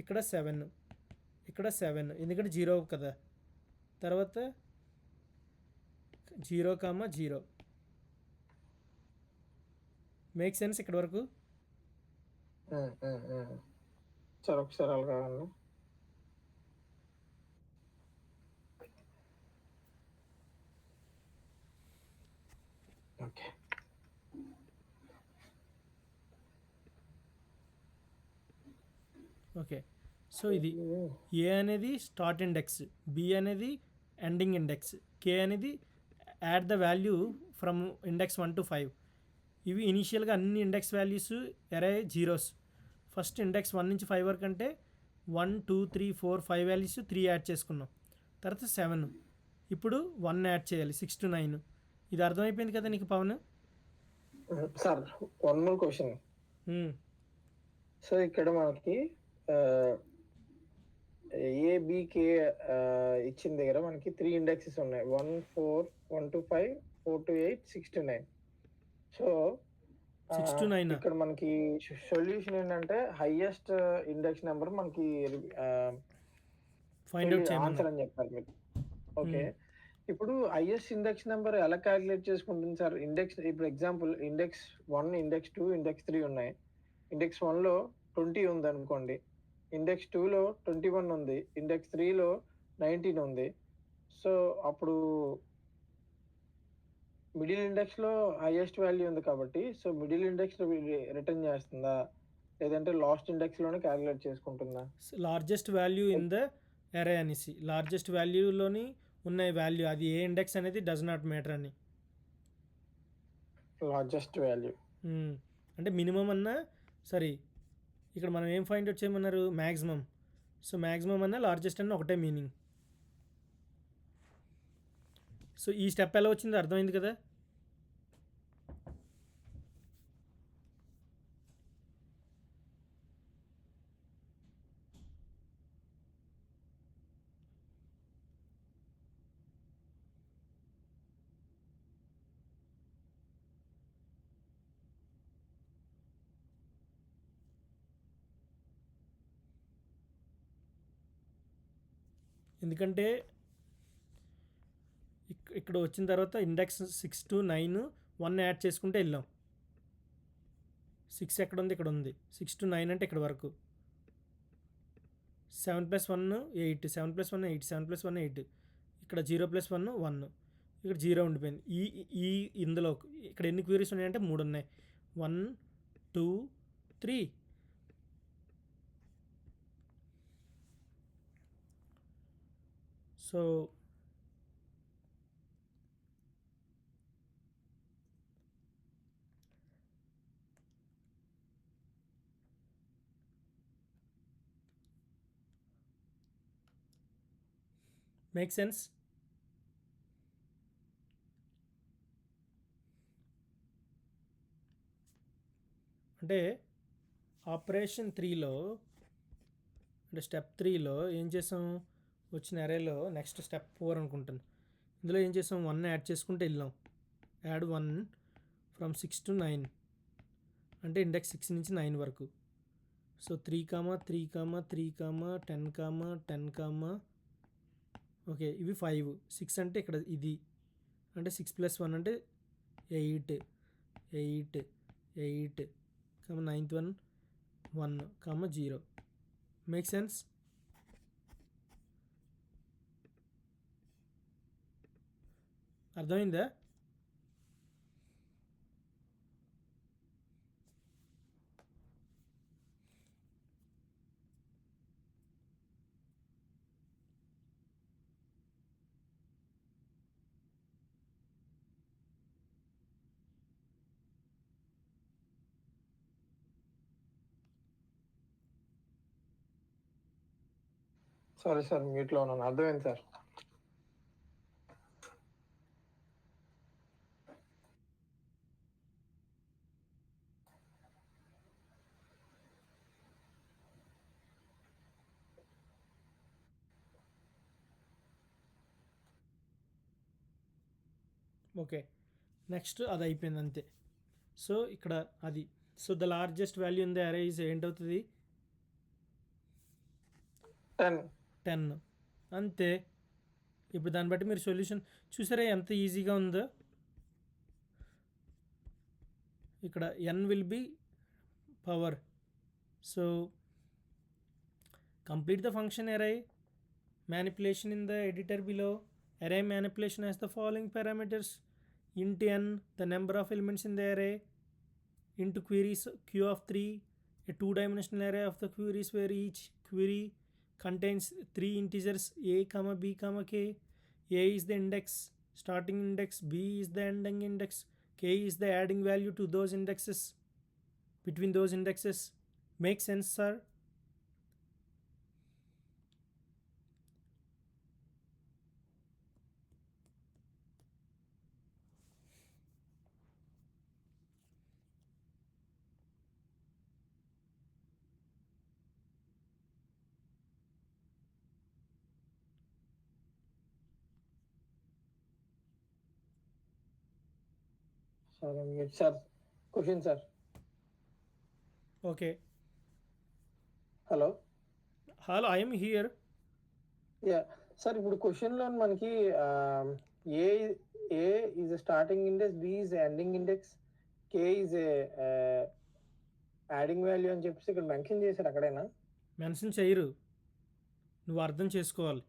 ఇక్కడ 7 ఇక్కడ 7 ఎందుకంటే 0 కదా. తర్వాత 0, 0 మేక్ సెన్స్ ఇక్కడ వరకు? సార్ ఒకసారి అలాగా ఓకే. ఓకే, సో ఇది ఏ అనేది స్టార్ట్ ఇండెక్స్, బి అనేది ఎండింగ్ ఇండెక్స్, కే అనేది add the value from index 1 to 5. ఇవి ఇనీషియల్గా అన్ని index values array zeros. First index 1 నుంచి 5 వరకు అంటే 1 2 3 4 5 వాల్యూస్ 3 యాడ్ చేసుకున్నాం. తర్వాత 7, ఇప్పుడు 1 యాడ్ చేయాలి 6 to 9. ఇది అర్థమైపోయింది కదా నీకు Pavan? Sir one more question. So ఇక్కడ మనకి ఏబికే ఇచ్చిన దగ్గర మనకి 3 ఇండెక్సెస్ ఉన్నాయి, 1 4 1 to 5 4 to 8 6 to 9. So 6 to 9 ఇక్కడ మనకి సొల్యూషన్ ఏంటంటే హైయెస్ట్ ఇండెక్స్ నెంబర్ మనకి ఫైండ్ అవుట్ ఆన్సర్ చేయమన్నారు. అని చెప్పారు మీరు. ఓకే. ఇప్పుడు హైయెస్ట్ ఇండెక్స్ నంబర్ ఎలా క్యాలిక్యులేట్ చేసుకుంటుంది సార్? ఇప్పుడు ఎగ్జాంపుల్ ఇండెక్స్ 1, ఇండెక్స్ 2, ఇండెక్స్ 3 ఉన్నాయి. ఇండెక్స్ 1లో 20 ఉందనుకోండి. ఇండెక్స్ 2లో 21 ఉంది. ఇండెక్స్ 3లో 19 ఉంది. సో, అప్పుడు మిడిల్ ఇండెక్స్‌లో హైయెస్ట్ వాల్యూ ఉంది కాబట్టి, సో, మిడిల్ ఇండెక్స్‌లో రిటర్న్ చేస్తుందా? లేదంటే లాస్ట్ ఇండెక్స్‌లోనే క్యాలిక్యులేట్ చేసుకుంటుందా? Largest value in the array అనేసి, లార్జెస్ట్ వాల్యూలోని ఉన్న వాల్యూ అది ఏ ఇండెక్స్ అనేది డస్ నాట్ మ్యాటర్ అని. Largest value. అంటే మినిమం అన్నా సరే, ఇక్కడ మనం ఏం ఫైండ్ అవుట్ చేయమన్నారు? మ్యాక్సిమం. సో మ్యాక్సిమం అన్నా లార్జెస్ట్ అన్న ఒకటే మీనింగ్. సో ఈ స్టెప్ ఎలా వచ్చిందో అర్థమైంది కదా. ఎందుకంటే ఇక్కడ వచ్చిన తర్వాత ఇండెక్స్ 6 to 9 1 యాడ్ చేసుకుంటే వెళ్ళాం. 6 ఎక్కడ ఉంది? ఇక్కడ ఉంది. 6 to 9 అంటే ఇక్కడ వరకు. 7 + 1 8, 7 + 1 8, 7 + 1 8. ఇక్కడ 0 + 1 1, ఇక్కడ 0 ఉండిపోయింది. ఈ ఈ ఇందులో ఇక్కడ ఎన్ని క్వరీస్ ఉన్నాయంటే 3 ఉన్నాయి. 1 2 3. So make sense. అంటే ఆపరేషన్ 3లో అంటే స్టెప్ 3లో ఏం చేసాం? వచ్చిన అరేలో నెక్స్ట్ స్టెప్ 4 అనుకుంటాను. ఇందులో ఏం చేసాం? 1 యాడ్ చేసుకుంటే వెళ్ళాం. యాడ్ 1 ఫ్రమ్ 6 to 9 అంటే ఇండెక్స్ 6 నుంచి 9 వరకు. సో 3, 3, 3, 10, 10, ఓకే ఇవి 5. 6 అంటే ఇక్కడ ఇది అంటే 6 + 1 అంటే 8, 8, 8, 9th one 1, 0. Make sense. అర్థమైందా? సారీ సార్, మ్యూట్లో ఉన్నాను. అర్థమైంది సార్. ఓకే నెక్స్ట్ అది అయిపోయింది అంతే. సో ఇక్కడ అది. So the largest value in the అరే ఈజ్ ఏంటవుతుంది? 10 అంతే. ఇప్పుడు దాన్ని బట్టి మీరు సొల్యూషన్ చూసారా ఎంత ఈజీగా ఉందో. ఇక్కడ n will be power. So complete the function array manipulation in the editor below. Array manipulation has the following parameters: int n, the number of elements in the array, into queries q of 3, a two-dimensional array of the queries where each query contains 3 integers a, b, k. A is the index starting index, b is the ending index, k is the adding value to those indexes between those indexes. Make sense, sir? Sir mute sir. Question sir. Okay. Hello. Hello, I am here. Yeah sir ఇప్పుడు క్వశ్చన్లో మనకి A A is starting index, B is ending index, K is adding value అని చెప్పేసి ఇక్కడ mention చేశారు అక్కడైనా. Mention చేయరు, నువ్వు అర్థం చేసుకోవాలి.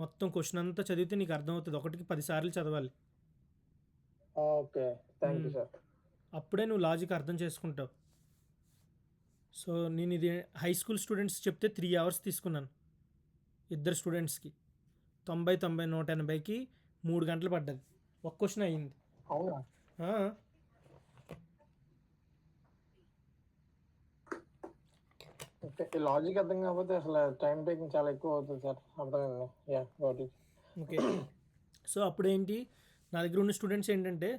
మొత్తం క్వశ్చన్ అంతా చదివితే నీకు అర్థమవుతుంది. ఒకటికి 10 సార్లు చదవాలి. Okay, thank you sir. అప్పుడే నువ్వు లాజిక్ అర్థం చేసుకుంటావు. సో నేను ఇది హై స్కూల్ స్టూడెంట్స్ చెప్తే 3 అవర్స్ తీసుకున్నాను. ఇద్దరు స్టూడెంట్స్కి 90 90 180కి 3 గంటలు పడ్డది. ఒక క్వశ్చన్ అయ్యింది. అవునా? ఆ, ఓకే, లాజిక్ అర్థం కాకపోతే అసలు టైం టేకింగ్ చాలా ఎక్కువ అవుతుంది సార్. అర్థమైంది. Yeah, got it. Okay. So అప్పుడేంటి, నా దగ్గర ఉన్న స్టూడెంట్స్ ఏంటంటే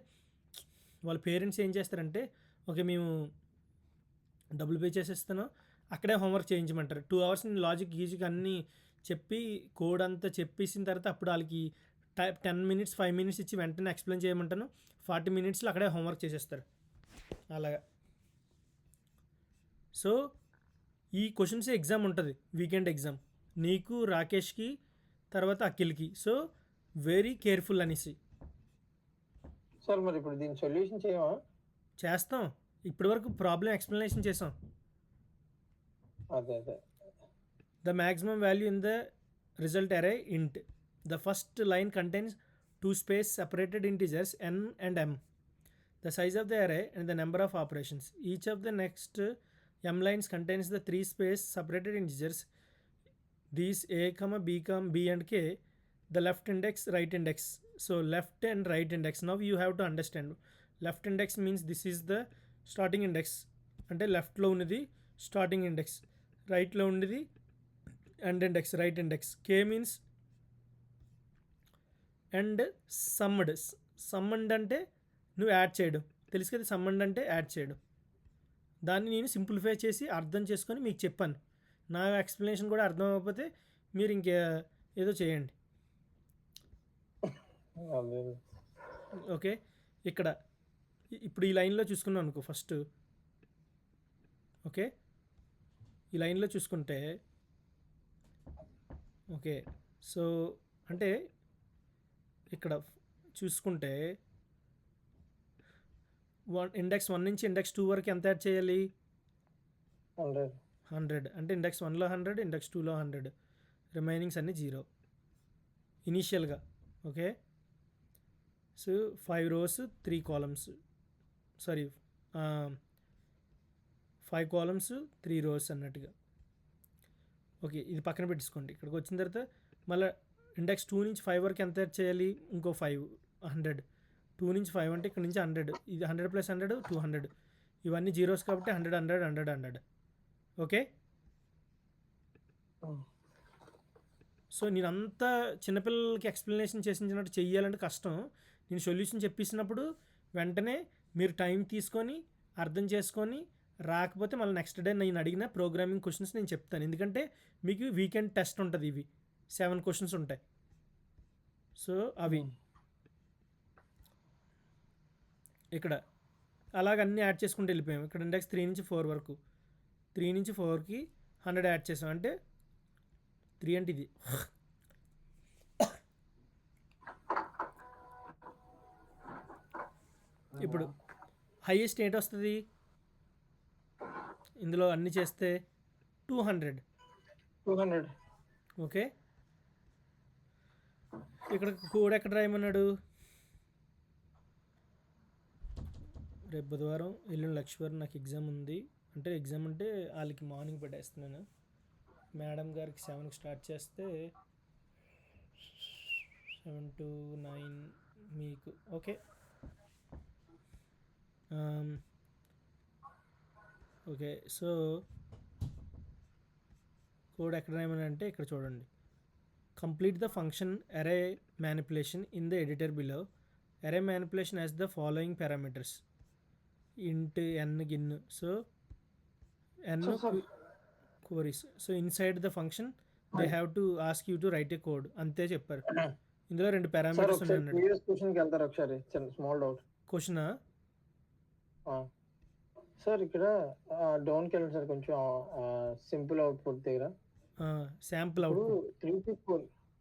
వాళ్ళ పేరెంట్స్ ఏం చేస్తారంటే, ఓకే మేము డబ్బులు పే చేసేస్తాను, అక్కడే హోంవర్క్ చేయించమంటారు. 2 అవర్స్ నేను లాజిక్ గీజిక్ అన్నీ చెప్పి కోడ్ అంతా చెప్పేసిన తర్వాత అప్పుడు వాళ్ళకి 10 మినిట్స్ 5 మినిట్స్ ఇచ్చి వెంటనే ఎక్స్ప్లెయిన్ చేయమంటాను. 40 మినిట్స్లో అక్కడే హోంవర్క్ చేసేస్తారు అలాగా. సో ఈ క్వశ్చన్స్ ఎగ్జామ్ ఉంటుంది, వీకెండ్ ఎగ్జామ్ నీకు, రాకేష్కి, తర్వాత అఖిల్కి. సో వెరీ కేర్ఫుల్ అనేసి. సార్ మరి ఇప్పుడు దీని సొల్యూషన్ చేయమా? చేస్తాం. ఇప్పటివరకు ప్రాబ్లం ఎక్స్ప్లెనేషన్ చేసాం. అదే అదే. The maximum value in the result array int. The first line contains 2 space separated integers n and m. The size of the array and the number of operations. Each of the next m lines contains the 3 space separated integers. These a, b and k. The left index, right index. So left and right index. Now you have to understand. Left index means this is the starting index. అంటే లెఫ్ట్లో ఉన్నది starting index, రైట్లో ఉన్నది end index, right index. K means and summed. Summed అంటే నువ్వు add చేయడం, తెలుసు కదా. సమ్మడ్ అంటే యాడ్ చేయడం. దాన్ని నేను సింప్లిఫై చేసి అర్థం చేసుకొని మీకు చెప్పాను. నా ఎక్స్ప్లెనేషన్ కూడా అర్థం అవ్వకపోతే మీరు ఇంకే ఏదో చేయండి. అదే. ఓకే, ఇక్కడ ఇప్పుడు ఈ లైన్లో చూసుకున్నాం అనుకో ఫస్ట్. ఓకే, ఈ లైన్లో చూసుకుంటే ఓకే. సో అంటే ఇక్కడ చూసుకుంటే ఇండెక్స్ 1 నుంచి ఇండెక్స్ 2 వరకు ఎంత యాడ్ చేయాలి? 100. అంటే ఇండెక్స్ 1లో 100, ఇండెక్స్ 2లో 100, రిమైనింగ్స్ అన్నీ 0 ఇనీషియల్గా. Okay, so 5 rows 3 columns, sorry 5 columns 3 rows అన్నట్టుగా. ఓకే, ఇది పక్కన పెట్టేసుకోండి. ఇక్కడికి వచ్చిన తర్వాత మళ్ళీ ఇండెక్స్ 2 నుంచి 5 వరకు ఎంత యాడ్ చేయాలి? ఇంకో 5, 100. 2 నుంచి 5 అంటే ఇక్కడ నుంచి 100. ఇది 100 + 100 200. ఇవన్నీ జీరోస్ కాబట్టి 100 100 100 100. ఓకే, సో నేను అంతా చిన్నపిల్లలకి ఎక్స్ప్లెనేషన్ చేసినట్టు చెయ్యాలంటే కష్టం. నేను సొల్యూషన్ చెప్పిస్తున్నప్పుడు వెంటనే మీరు టైం తీసుకొని అర్థం చేసుకొని, రాకపోతే మళ్ళీ నెక్స్ట్ డే నేను అడిగిన ప్రోగ్రామింగ్ క్వశ్చన్స్ నేను చెప్తాను. ఎందుకంటే మీకు వీకెండ్ టెస్ట్ ఉంటుంది, ఇవి 7 క్వశ్చన్స్ ఉంటాయి. సో అవి ఇక్కడ అలాగ అన్నీ యాడ్ చేసుకుంటూ వెళ్ళిపోయాం. ఇక్కడ ఇండెక్స్ 3 నుంచి 4 వరకు, 3 నుంచి 4కి 100 యాడ్ చేసాం. అంటే 3 అంటే ఇది. ఇప్పుడు హైయెస్ట్ ఏంటి వస్తుంది ఇందులో అన్నీ చేస్తే? 200. ఓకే, ఇక్కడ కోడ్ ఎక్కడ రాయమన్నాడు? రేపు బుధవారం, ఎల్లుండి లక్ష్మీవారం నాకు ఎగ్జామ్ ఉంది. అంటే ఎగ్జామ్ అంటే వాళ్ళకి మార్నింగ్ పెట్టేస్తున్నాను. మేడం గారికి 7కి స్టార్ట్ చేస్తే 7 to 9 మీకు. Okay, okay. సో కోడ్ ఎక్కడ రాయమని అంటే ఇక్కడ చూడండి. Complete the function array manipulation in the editor below. Array manipulation as the following parameters int n గిన్. So n queries. So inside the function they have to ask you to write a code. అంతే చెప్పారు. ఇందులో 2 parameters ఉన్నాయి. క్వశ్చనా sir ఇక్కడ డౌన్కి వెళ్ళండి sir, కొంచెం simple output దగ్గర. Sample ఇప్పుడు అవుట్పుట్ 3 టు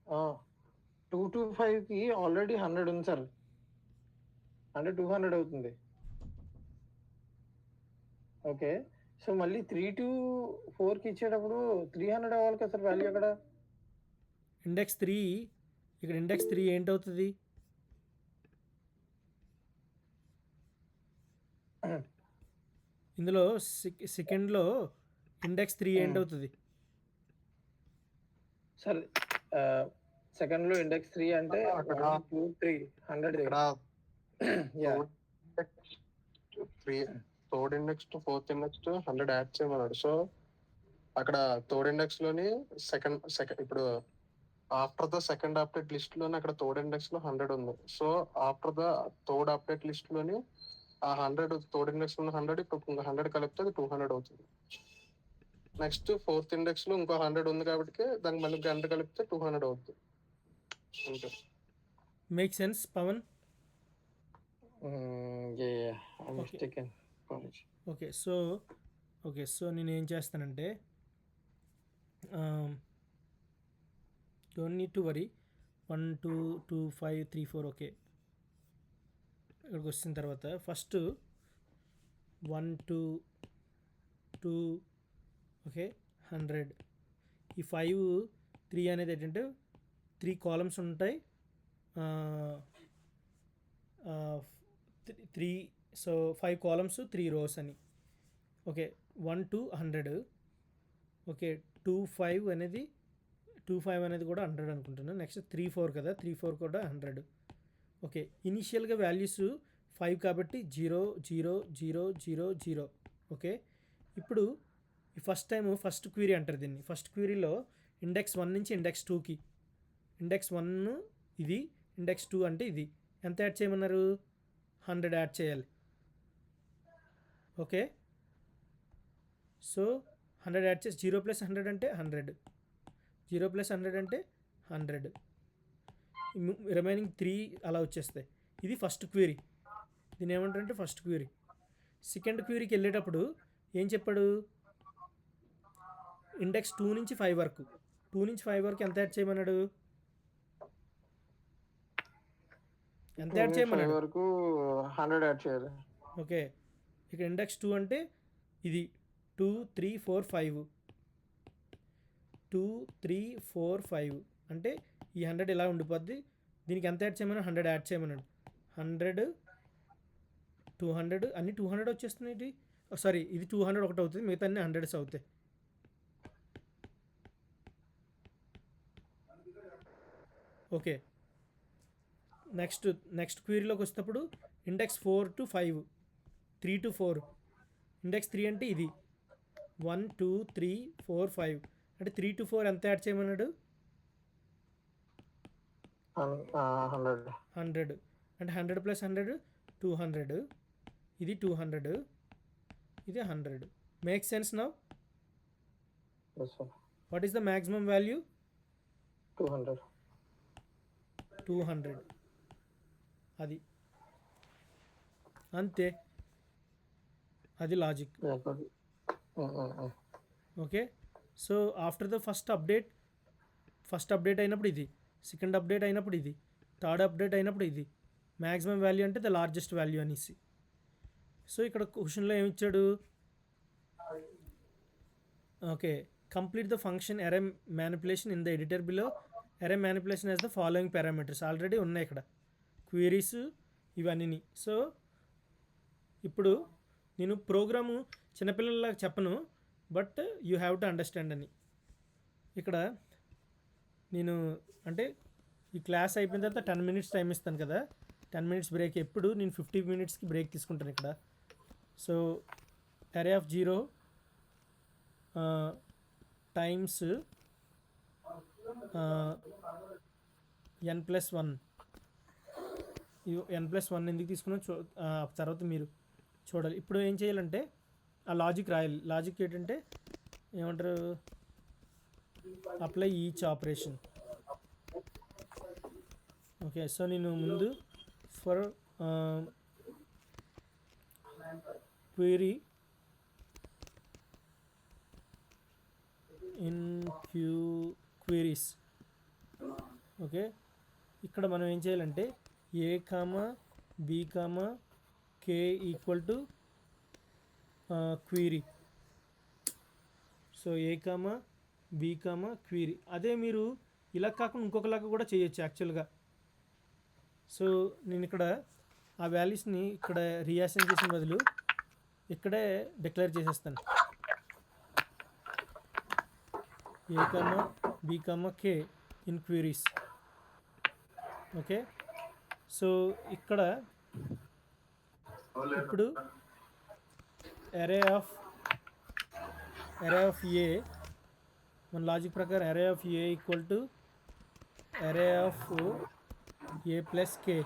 4 2 to 5 కి ఆల్రెడీ 100 ఉంది సార్, అంటే 200 అవుతుంది. ఓకే, సో మళ్ళీ 3 to 4 కి ఇచ్చేటప్పుడు 300 అవ్వాలి కదా సార్ వాల్యూ అక్కడ. ఇండెక్స్ 3 ఇక్కడ ఇండెక్స్ 3 ఏంటవుతుంది? ఇందులో సెకండ్లో ఇండెక్స్ 3 ఏంటవుతుంది? సార్ సెకండ్ లో ఇండెక్స్ 3 అంటే అక్కడ 1 2 3 100 ఇక్కడ yeah third index to fourth index to 100 add చేయమన్నాడు. సో అక్కడ థర్డ్ ఇండెక్స్ లోని సెకండ్ ఇప్పుడు after the second update list లోని అక్కడ థర్డ్ ఇండెక్స్ లో 100 ఉంది. So after the third update list లోని ఆ 100 థర్డ్ ఇండెక్స్ లో 100 ఇప్పుడు ఇంకా 100 కలిపితే అది 200 అవుతుంది. నెక్స్ట్ ఫోర్త్ ఇండెక్స్ లో ఇంకో 100 ఉంది కాబట్టి దానికి మళ్ళీ 100 కలిపితే 200 అవుతుంది. అంతే. Make sense Pavan? Mistaken college. Okay so నేను ఏం చేస్తానంటే don't need to worry 1 2 2 5 3 4 okay. ఇక్కడికి వచ్చిన తర్వాత ఫస్ట్ 1 2 2 ఓకే 100 ఈ 5 3 అనేది ఏంటంటే 3 కాలమ్స్ ఉంటాయి, 3 సో 5 కాలమ్స్ 3 రోస్ అని. ఓకే 1 to 100 ఓకే 2 5 అనేది 2 5 అనేది కూడా 100 అనుకుంటున్నాను. నెక్స్ట్ 3 4 కదా 3 4 కూడా 100. ఓకే ఇనిషియల్గా వాల్యూస్ 5 కాబట్టి 0 0 0 0 0. ఓకే ఇప్పుడు ఈ ఫస్ట్ క్వీరీ అంటారు దీన్ని. ఫస్ట్ క్వీరీలో ఇండెక్స్ 1 నుంచి ఇండెక్స్ 2కి ఇండెక్స్ 1 ఇది, ఇండెక్స్ 2 అంటే ఇది ఎంత యాడ్ చేయమన్నారు? 100 యాడ్ చేయాలి. ఓకే సో 100 యాడ్ చేసి 0 + 100 అంటే 100, 0 + 100 అంటే 100, రిమైనింగ్ 3 అలా వచ్చేస్తాయి. ఇది ఫస్ట్ క్వీరీ, దీని ఏమంటారంటే ఫస్ట్ క్వీరీ. సెకండ్ క్వీరీకి వెళ్ళేటప్పుడు ఏం చెప్పాడు? ఇండెక్స్ 2 నుంచి 5 వరకు 2 నుంచి 5 వరకు ఎంత యాడ్ చేయమన్నాడు? ఎంత యాడ్ చేయమన్నాడు? వరకు 100 యాడ్ చేయాలి. ఓకే ఇక్కడ ఇండెక్స్ 2 అంటే ఇది 2 3 4 5 2 3 4 5 అంటే ఈ 100 ఇలా ఉండిపోద్ది. దీనికి ఎంత యాడ్ చేయమన్నాడు? 100 యాడ్ చేయమన్నాడు. 100 200 అన్ని 200 వచ్చేస్తున్నాయి. సారీ ఇది 200 ఒకటి అవుతుంది, మిగతా అన్ని 100s అవుతాయి. ఓకే నెక్స్ట్ క్వీరీలోకి వచ్చేటప్పుడు ఇండెక్స్ 4 to 5 3 to 4 ఇండెక్స్ 3 అంటే ఇది 1 2 3 4 5 అంటే 3 to 4 ఎంత యాడ్ చేయమన్నాడు? 100 అంటే 100 + 100 200, ఇది 200, ఇది 100. Make sense now? What is the maximum value? 200. అది అంతే, అది logic. Okay so after the first update అయినప్పుడు ఇది, సెకండ్ అప్డేట్ అయినప్పుడు ఇది, థర్డ్ అప్డేట్ అయినప్పుడు ఇది. మ్యాక్సిమం వాల్యూ అంటే ద లార్జెస్ట్ వాల్యూ అనేసి. సో ఇక్కడ క్వశ్చన్లో ఏమి ఇచ్చాడు? Okay complete the function array manipulation in the editor below. Array manipulation as the following parameters already ఉన్నాయి ఇక్కడ క్వీరీస్ ఇవన్నీ. సో ఇప్పుడు నేను ప్రోగ్రాము చిన్నపిల్లలలాగా చెప్పను, but you have to understand అని. ఇక్కడ నేను అంటే ఈ క్లాస్ అయిపోయిన తర్వాత 10 minutes టైం ఇస్తాను కదా, 10 minutes బ్రేక్. ఎప్పుడు నేను 50 minutesకి బ్రేక్ తీసుకుంటాను ఇక్కడ. సో అరే ఆఫ్ 0 టైమ్స్ n+1. n+1 ఎందుకు తీసుకున్నా తర్వాత మీరు చూడాలి. ఇప్పుడు ఏం చేయాలంటే ఆ లాజిక్ రాయాలి. లాజిక్ ఏంటంటే ఏమంటారు? Apply each operation. Okay so నేను ముందు for query in queries. Okay, ఇక్కడ మనం ఏం చేయాలంటే A comma B comma K equal to query. So A comma B comma query. అదే మీరు ఇలా కాకుండా ఇంకొకలాగా కూడా చేయొచ్చు యాక్చువల్గా. సో నేను ఇక్కడ ఆ వాల్యూస్ని ఇక్కడ రీఅసైన్ చేసిన బదులు ఇక్కడే డిక్లేర్ చేసేస్తాను. A comma B comma K in queries. Okay, so ఇక్కడ ఇప్పుడు అరే ఆఫ్ ఏ, మన లాజిక్ ప్రకారం array of A equal to array of A plus K.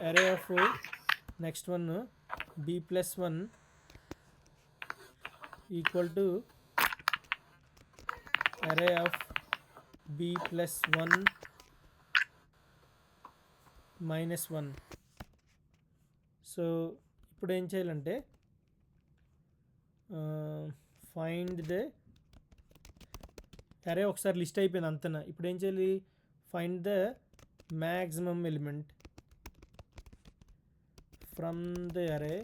Array of next one B plus 1 equal to array of B plus 1 minus 1. So ఇప్పుడు ఏం చేయాలంటే find the అరే ఒకసారి లిస్ట్ అయిపోయింది అంతనా. ఇప్పుడు ఏం చేయాలి, find the maximum element from the array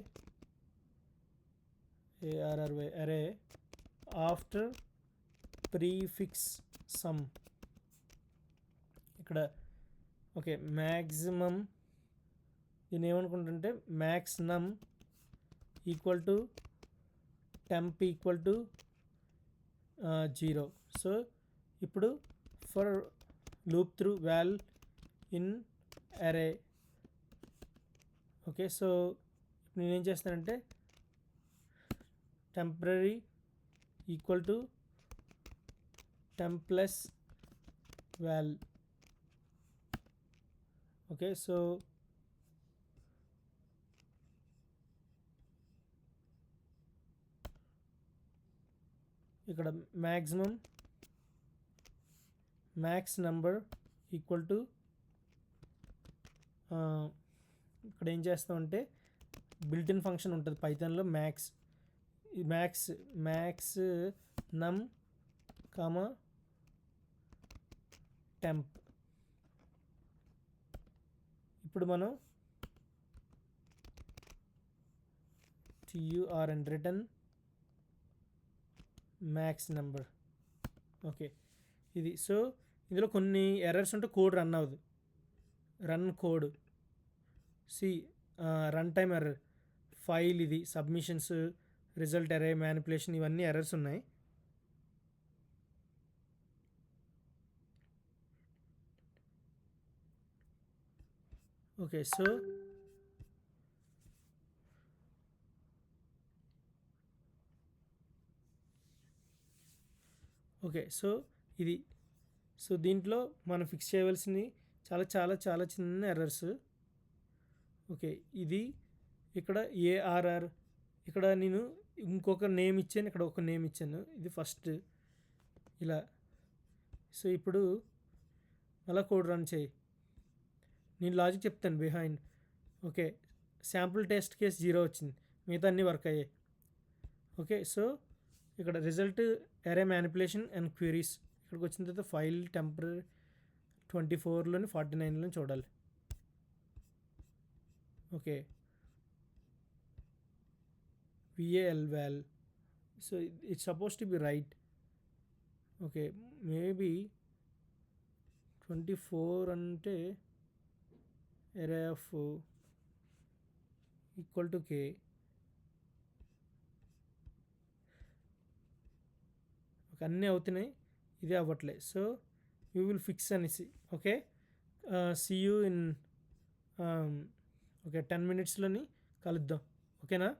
array after prefix sum. ఇక్కడ ఓకే, మ్యాక్సిమం దీన్ని ఏమనుకుంటుంటే max num equal to temp equal to 0. So ఇప్పుడు for loop through val in array. Okay, so నేనేం చేస్తానంటే temporary equal to temp plus val. Okay, so ఇక్కడ maximum max number equal to ఇక్కడ ఏం చేస్తామంటే built in function ఉంటుంది పైథాన్లో max num comma temp. ఇప్పుడు మనం TURN return max number. Okay, ఇది. సో ఇందులో కొన్ని ఎర్రర్స్ ఉంటే కోడ్ రన్ అవ్వదు. Run code run time error, file ఇది సబ్మిషన్స్, రిజల్ట్ అరే, మ్యానిపులేషన్, ఇవన్నీ ఎర్రర్స్ ఉన్నాయి. ఓకే, సో ఇది. సో దీంట్లో మనం ఫిక్స్ చేయవలసినవి చాలా చాలా చాలా చిన్న ఎర్రర్స్. ఓకే, ఇది ఇక్కడ ARR, ఇక్కడ నేను ఇంకొక నేమ్ ఇచ్చాను, ఇక్కడ ఒక నేమ్ ఇచ్చాను, ఇది ఫస్ట్ ఇలా. సో ఇప్పుడు అలా కోడ్ రన్ చేయి, నేను లాజిక్ చెప్తాను behind. Okay, sample test case 0 వచ్చింది, మిగతా అన్నీ వర్క్ అయ్యాయి. ఓకే, సో ఇక్కడ రిజల్ట్ అరే మ్యానిపులేషన్ అండ్ క్వీరీస్, ఇక్కడికి వచ్చిన తర్వాత ఫైల్ టెంపరరీ 24లోని 49లోని చూడాలి. Okay, VALval, so it's supposed to be right. Okay, maybe 24 అంటే array of equal to k. Okay, అన్నీ అవుతున్నాయి, ఇదే అవ్వట్లే. సో యూ విల్ ఫిక్స్ అనేసి. ఓకే, సీ యూ ఇన్ 10 minutesలోని కలుద్దాం. ఓకేనా?